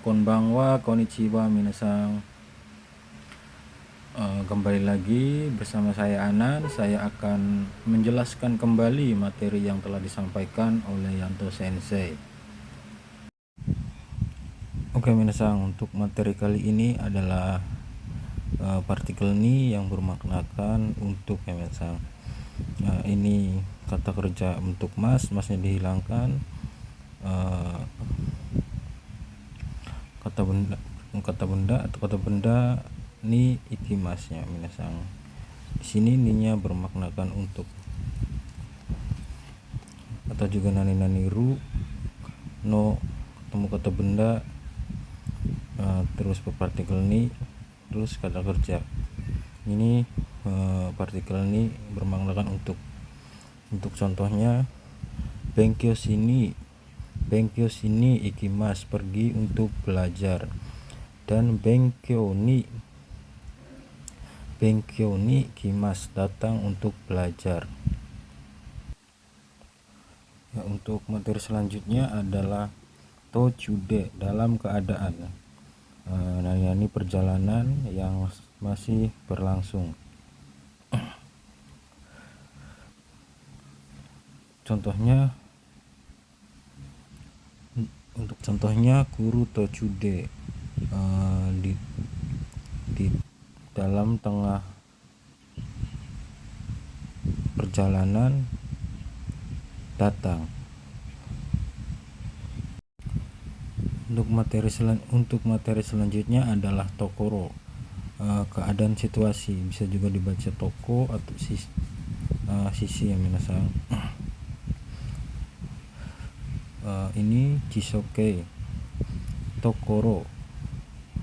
Konbanwa, konnichiwa, minasang. Kembali lagi bersama saya Anan. Saya akan menjelaskan kembali materi yang telah disampaikan oleh Yanto Sensei. Oke minasang, untuk materi kali ini adalah partikel ni yang bermaknakan untuk ya minasang. Ini kata kerja untuk masnya dihilangkan. Kata benda atau kata benda ni ikimasnya minasang. Di sini ninya bermaknakan untuk, atau juga nani ru no ketemu kata benda terus partikel ni terus kata kerja. Ini partikel ni bermaknakan untuk contohnya benkyo sini ikimas, pergi untuk belajar, dan benkyo ni kimas, datang untuk belajar. Ya, untuk materi selanjutnya adalah tochude, dalam keadaan. Ini perjalanan yang masih berlangsung. Contohnya guru tochude, di dalam tengah perjalanan datang. Untuk materi selanjutnya adalah tokoro, keadaan situasi, bisa juga dibaca toko atau sisi ya minasang. Ini chisoke, tokoro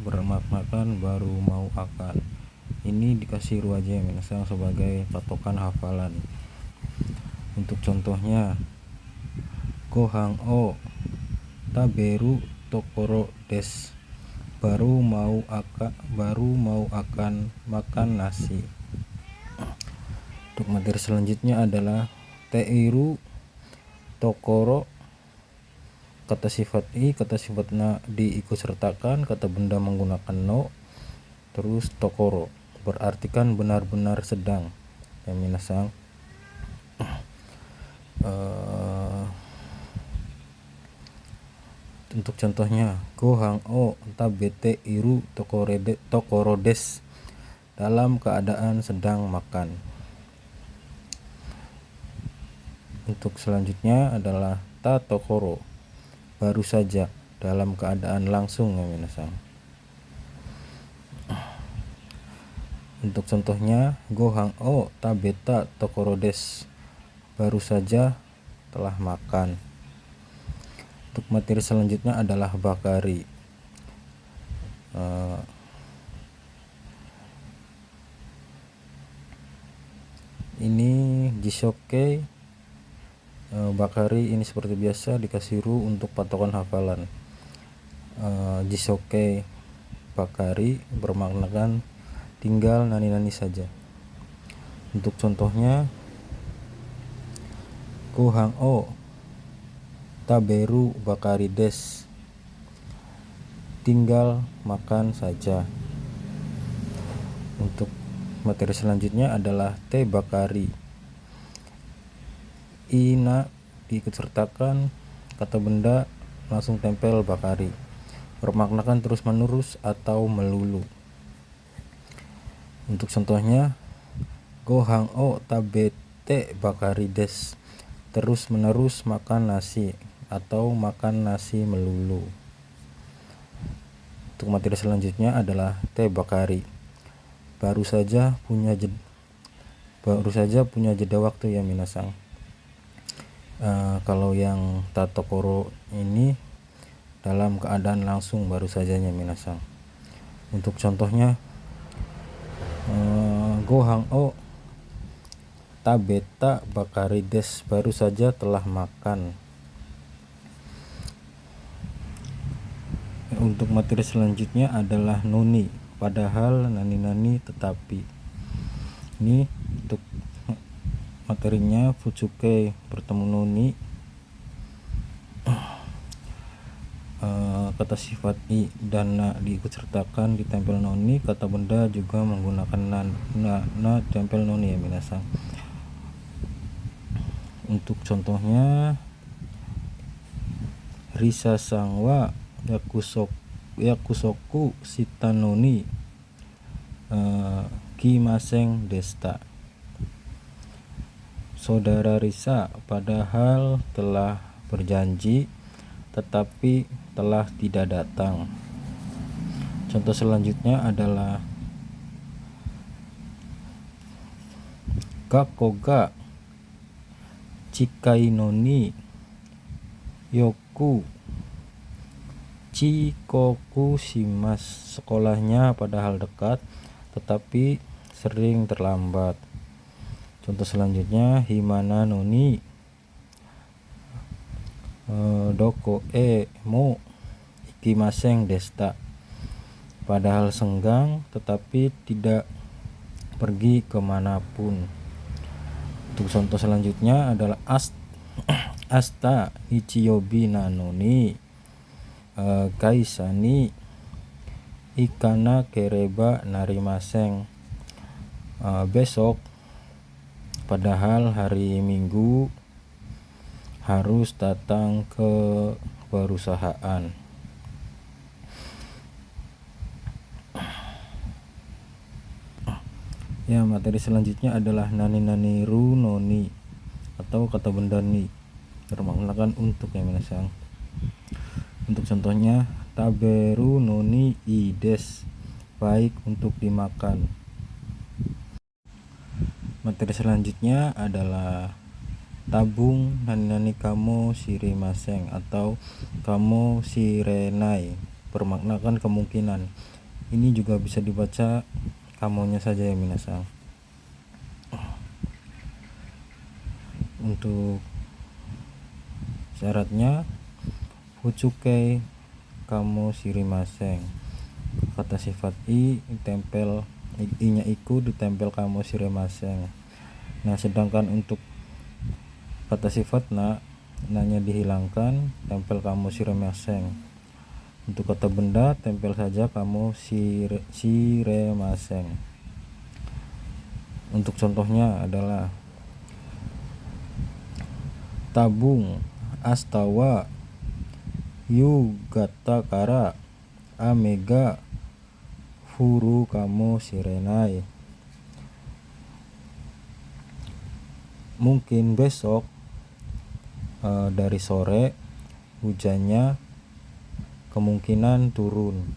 bermaknakan baru mau akan. Ini dikasih ru aja ya minasang sebagai patokan hafalan. Untuk contohnya gohan o taberu tokoro des, baru mau akan makan nasi. Untuk materi selanjutnya adalah teiru tokoro, kata sifat na diikut sertakan, kata benda menggunakan no, terus tokoro berartikan benar-benar sedang ya minasang. Untuk contohnya gohan o tabete iru tokoro des, dalam keadaan sedang makan. Untuk selanjutnya adalah ta tokoro, baru saja, dalam keadaan langsung ya minasang. Untuk contohnya gohan o tabeta tokoro des, baru saja telah makan. Untuk materi selanjutnya adalah bakari. Ini jisoke, bakari ini seperti biasa dikasih ru untuk patokan hafalan. Jisoke bakari bermaknakan tinggal nani saja. Untuk contohnya gohan o taberu bakari des, tinggal makan saja. Untuk materi selanjutnya adalah te bakari. Ina diikut sertakan, kata benda langsung tempel bakari, bermaknakan terus menerus atau melulu. Untuk contohnya gohan o tabete bakari des, terus menerus makan nasi atau makan nasi melulu. Untuk materi selanjutnya adalah te bakari, baru saja punya jeda waktu ya minasang. Kalau yang tatokoro ini dalam keadaan langsung, baru sajanya minasang. Untuk contohnya gohan o tabeta bakari des, baru saja telah makan. Untuk materi selanjutnya adalah noni, padahal nani tetapi. Ini untuk materinya futsuke bertemu noni, kata sifat i dan na diikutsertakan ditempel noni. Kata benda juga menggunakan na tempel noni ya minasang. Untuk contohnya, risa sangwa yakusoku sita noni kimaseng desta. Saudara Risa padahal telah berjanji tetapi telah tidak datang. Contoh selanjutnya adalah Gakoga Chikai noni yoku chikoku shimasu. Sekolahnya padahal dekat tetapi sering terlambat. Contoh selanjutnya himana noni doko mo ikimaseng desta. Padahal senggang tetapi tidak pergi kemanapun. Untuk contoh selanjutnya adalah asta ichiyobi nanoni kaisani ikana kereba narimaseng. Besok padahal hari Minggu harus datang ke perusahaan. Ya, materi selanjutnya adalah nani ru noni atau kata benda ni bermakna untuk ya minasang. Untuk contohnya taberu noni ides, baik untuk dimakan. Materi selanjutnya adalah tabung nani kamo shirimaseng atau kamo shirenai, bermaknakan kemungkinan. Ini juga bisa dibaca kamonya saja ya minasang. Untuk syaratnya fuchuke kamo shirimaseng. Kata sifat i tempel i-nya iku ditempel kamo shirimaseng. Nah, sedangkan untuk kata sifat na-nya dihilangkan, tempel kamo shirimaseng. Untuk kata benda tempel saja kamo shiremaseng. Untuk contohnya adalah tabung astawa yugata kara amega furu kamo shirenai. Mungkin besok dari sore hujannya kemungkinan turun.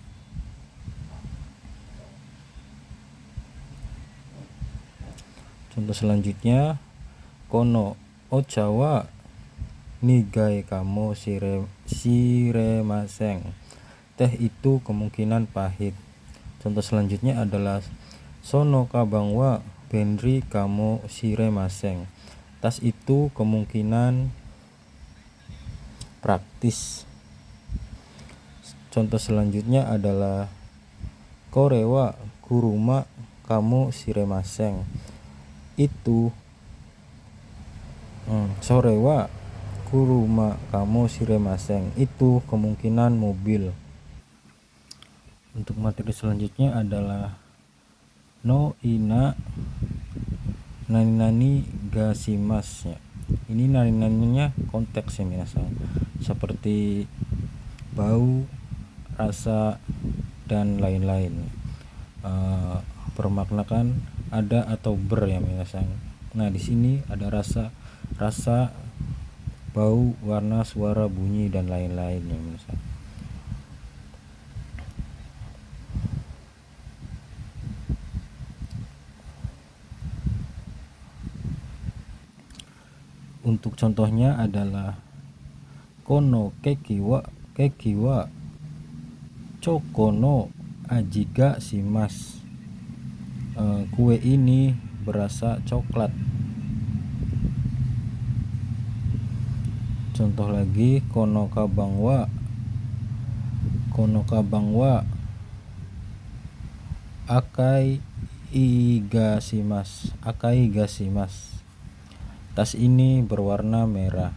Contoh selanjutnya kono ochawa nigai kamo shiremaseng. Teh itu kemungkinan pahit. Contoh selanjutnya adalah sono kabang wa benri kamo shiremaseng. Tas itu kemungkinan praktis. Contoh selanjutnya adalah korewa kuruma kamo shiremaseng. Itu sorewa kuruma kamo shiremaseng. Itu kemungkinan mobil. Untuk materi selanjutnya adalah no ina nani gasimas. Ini nani-naninya konteks ya minasang, seperti bau, rasa dan lain-lain. Bermaknakan ada atau ber ya minasang. Nah, di sini ada rasa, bau, warna, suara, bunyi dan lain-lain ya minasang. Untuk contohnya adalah kono keki wa chokono ajiga shimasu. Kue ini berasa coklat. Contoh lagi kono kabang wa akai igashimasu. Tas ini berwarna merah.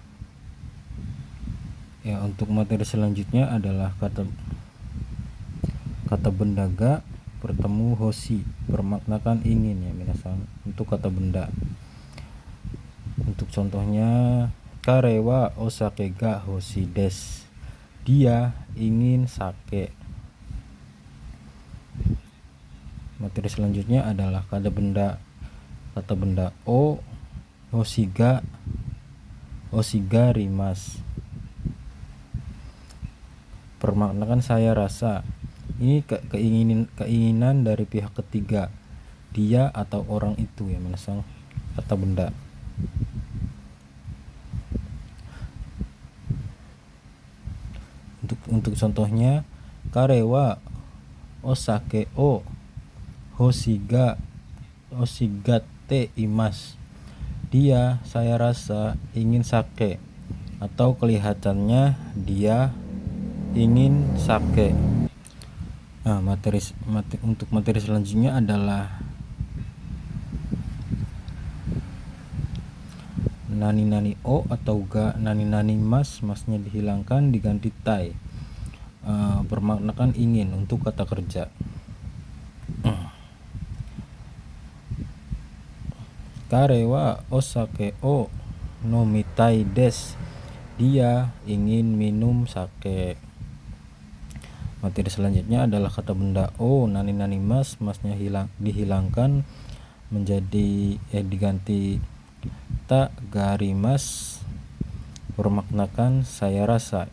Ya, untuk materi selanjutnya adalah kata benda ga bertemu hoshi, bermaknakan ingin ya minasan. Untuk kata benda, untuk contohnya, karewa osake ga hoshi desu, dia ingin sake. Materi selanjutnya adalah kata benda o hoshiga rimas, bermaknakan saya rasa. Ini keinginan dari pihak ketiga, dia atau orang itu ya minasan, kata benda. Untuk contohnya, karewa osake o hoshigate imas, dia saya rasa ingin sake, atau kelihatannya dia ingin sake. Nah, untuk materi selanjutnya adalah nani o atau ga nani masnya dihilangkan diganti tai, bermaknakan ingin. Untuk kata kerja, karewa osake o nomitai desu, dia ingin minum sake. Materi selanjutnya adalah kata benda o nani masnya dihilangkan menjadi diganti ta garimas, bermaknakan saya rasa.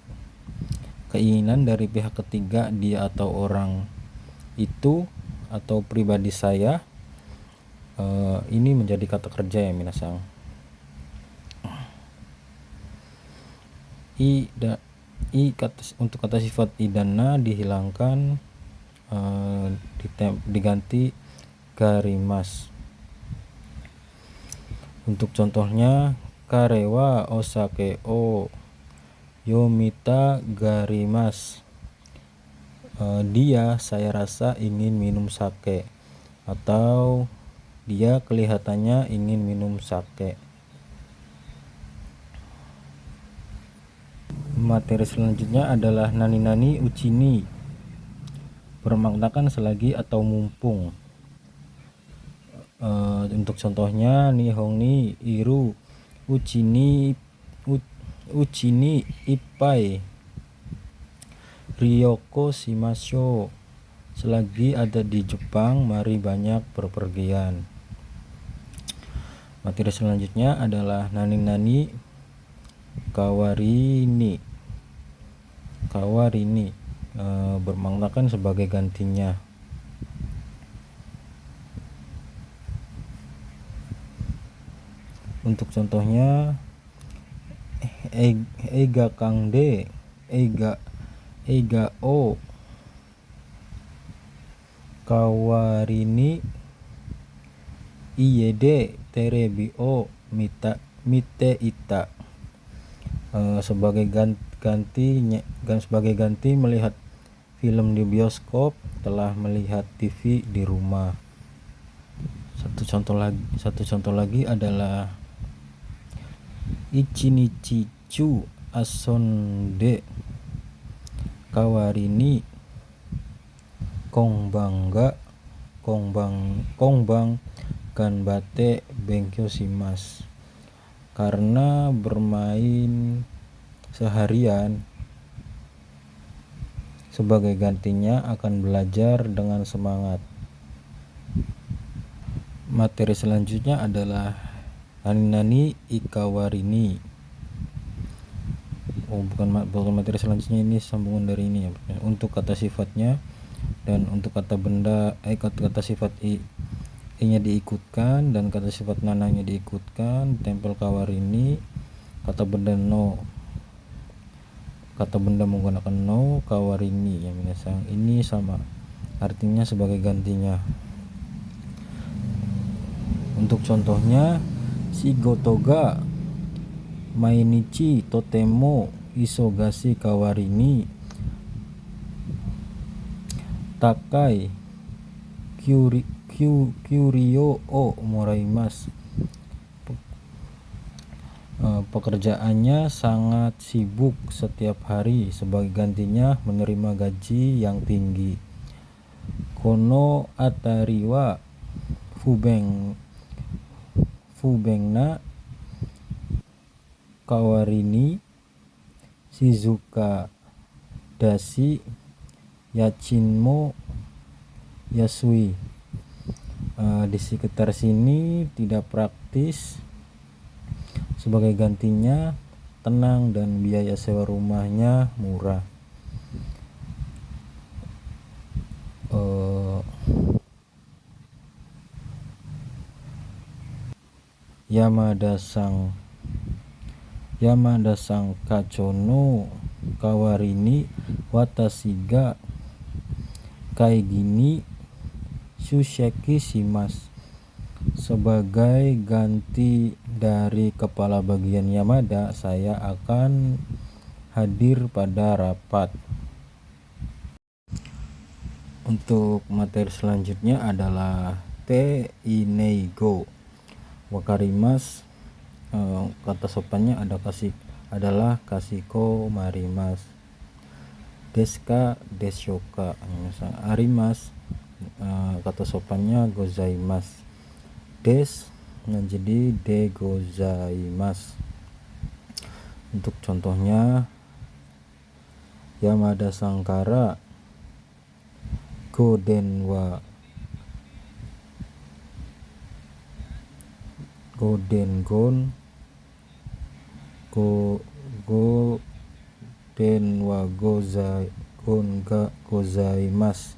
Keinginan dari pihak ketiga, dia atau orang itu atau pribadi saya, ini menjadi kata kerja ya minasan. Untuk kata sifat i dan na dihilangkan, diganti garimas. Untuk contohnya, karewa osake o yomita garimas, dia saya rasa ingin minum sake, atau dia kelihatannya ingin minum sake. Materi selanjutnya adalah nani uchini, bermaknakan selagi atau mumpung. Untuk contohnya, nihong ni iru uchini ippai ryoko shimashou, selagi ada di Jepang mari banyak berpergian. Materi selanjutnya adalah nani kawarini, bermaknakan sebagai gantinya. Untuk contohnya, eiga o kawarini iede terebi o mite ita, sebagai ganti melihat film di bioskop, telah melihat TV di rumah. Satu contoh lagi adalah ichinichi chu asonde kawarini kongbang ganbate benkyou shimasu, karena bermain seharian, sebagai gantinya akan belajar dengan semangat. Materi selanjutnya adalah nani ikawarini. Bukan materi selanjutnya, ini sambungan dari ini ya. Untuk kata sifatnya dan untuk kata benda, kata sifat i-nya diikutkan dan kata sifat nananya diikutkan, tempel kawarini. Kata benda menggunakan no, kawarini yang minasan. Ini sama artinya sebagai gantinya. Untuk contohnya, shigoto ga mainichi totemo isogasi kawarini takai kyurio o moraimasu, Pekerjaannya sangat sibuk setiap hari, sebagai gantinya menerima gaji yang tinggi. Kono atariwa fubengna kawarini Shizuka dashi yachinmo yasui. Di sekitar sini tidak praktis, sebagai gantinya tenang dan biaya sewa rumahnya murah. Yamada sang kacono kawarini watashi ga kaigini shusheki shimasu. Sebagai ganti dari kepala bagian Yamada, saya akan hadir pada rapat. Untuk materi selanjutnya adalah te ineigo wakarimas. Kata sopannya adalah kasiko marimas. Deska deshoka arimas, kata sopannya gozaimasu. Des menjadi de gozaimasu. Untuk contohnya, Yamada Sangkara godengon gozaimasu.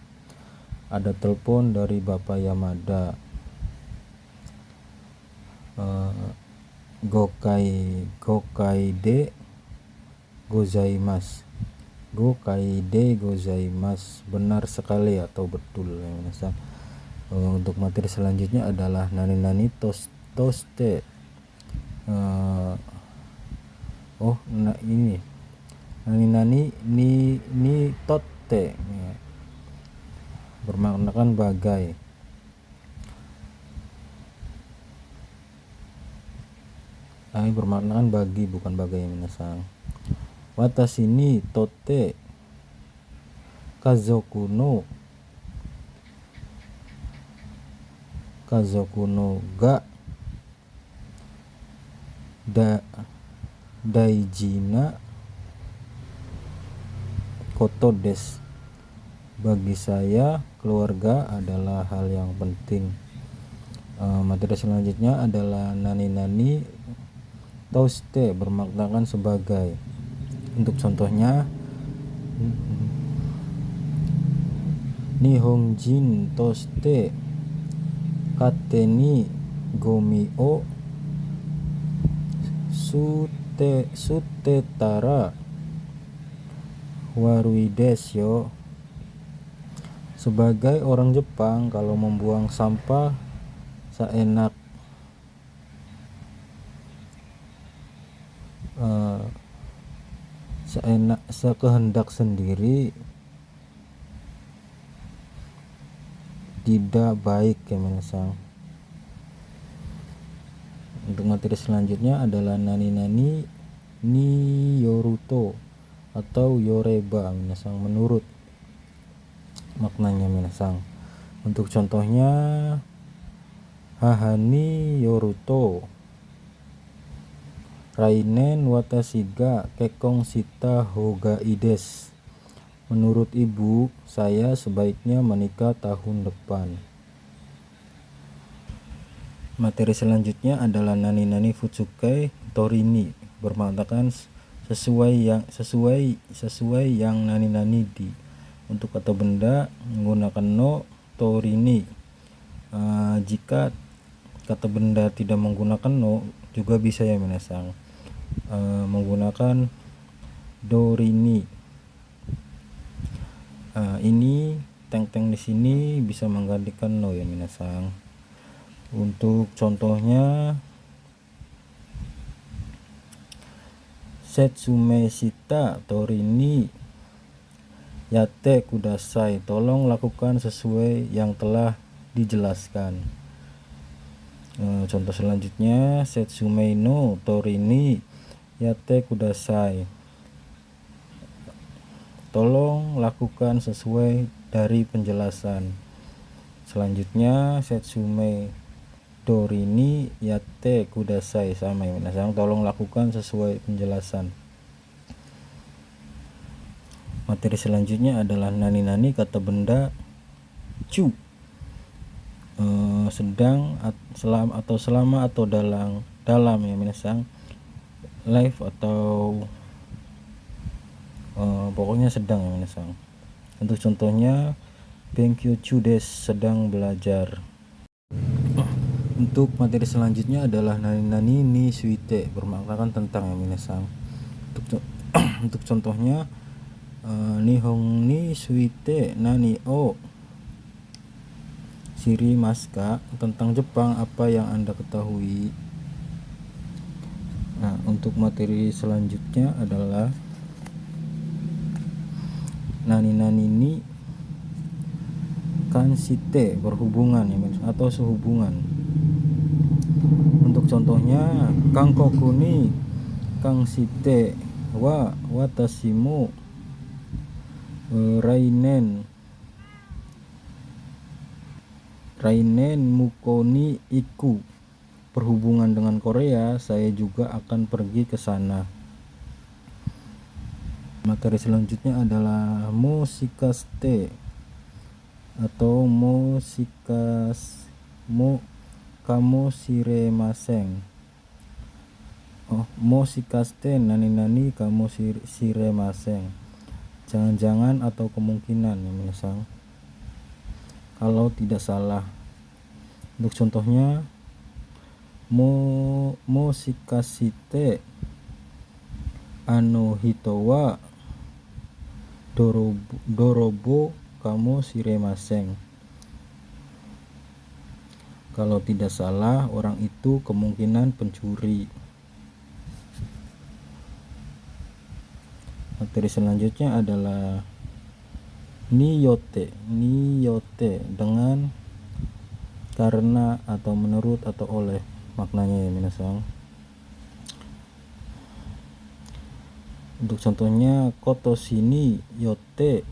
Ada telepon dari Bapak Yamada. Gokaide gozaimasu. Benar sekali atau betul. Untuk materi selanjutnya adalah nani toste. Ini nani ni totte, bermaknakan bagai. Bermaknakan bagi, bukan bagai minasang. Watashi ni totte kazoku no ga daiji na koto desu. Bagi saya, keluarga adalah hal yang penting. Materi selanjutnya adalah nani toste, bermaknakan sebagai. Untuk contohnya, Nihonjin toste katte ni gomi o sutetara warui desu yo. Sebagai orang Jepang, kalau membuang sampah sekehendak sendiri tidak baik ya minasang. Untuk materi selanjutnya adalah nani ni yoruto atau yoreba minasang, menurut maknanya minasang. Untuk contohnya, hahani yoruto rainen watashi ga kekong shita hogai desu. Menurut ibu, saya sebaiknya menikah tahun depan. Materi selanjutnya adalah nani futsukai torini, bermaknakan sesuai yang nani di. Untuk kata benda menggunakan no torini. Jika kata benda tidak menggunakan no, juga bisa ya minasang, menggunakan dorini. Ini teng di sini bisa menggantikan no ya minasang. Untuk contohnya, setsume shita torini yate kudasai, tolong lakukan sesuai yang telah dijelaskan. Contoh selanjutnya, Setsumei no Torini Yate Kudasai. Tolong lakukan sesuai dari penjelasan. Selanjutnya, Setsumei Torini Yate Kudasai, sama ya minasang, tolong lakukan sesuai penjelasan. Materi selanjutnya adalah nani-nani, kata benda, cu, sedang, selama atau dalam ya minasang, live atau pokoknya sedang ya minasang. Untuk contohnya, Benkyo chu desu, sedang belajar. Untuk materi selanjutnya adalah nani-nani ni suite, bermaknakan tentang ya minasang. Untuk contohnya, Nihon ni suite nani o shirimasu, tentang Jepang apa yang Anda ketahui. Nah, untuk materi selanjutnya adalah nani-nani ni kansite, berhubungan ya atau sehubungan. Untuk contohnya, Kangkoku ni kansite wa watashi mo rainen muko ni iku, berhubungan dengan Korea, saya juga akan pergi ke sana. Materi selanjutnya adalah moshikaste atau kamoshiremasen. Moshikaste nani-nani kamoshiremasen, jangan-jangan atau kemungkinan ya minasang, kalau tidak salah. Untuk contohnya, moshikashite hito wa dorobo kamoshiremasen, kalau tidak salah orang itu kemungkinan pencuri. Materi selanjutnya adalah niyote, dengan, karena, atau menurut, atau oleh, maknanya ya minasang. Untuk contohnya, kotoshi ni yote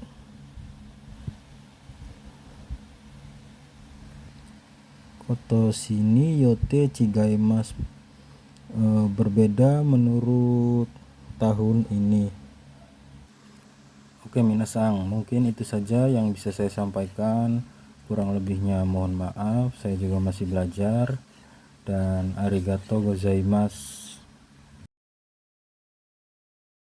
chigaimasu, berbeda menurut tahun ini. Oke minasang, mungkin itu saja yang bisa saya sampaikan. Kurang lebihnya mohon maaf, saya juga masih belajar. Dan arigatou gozaimasu.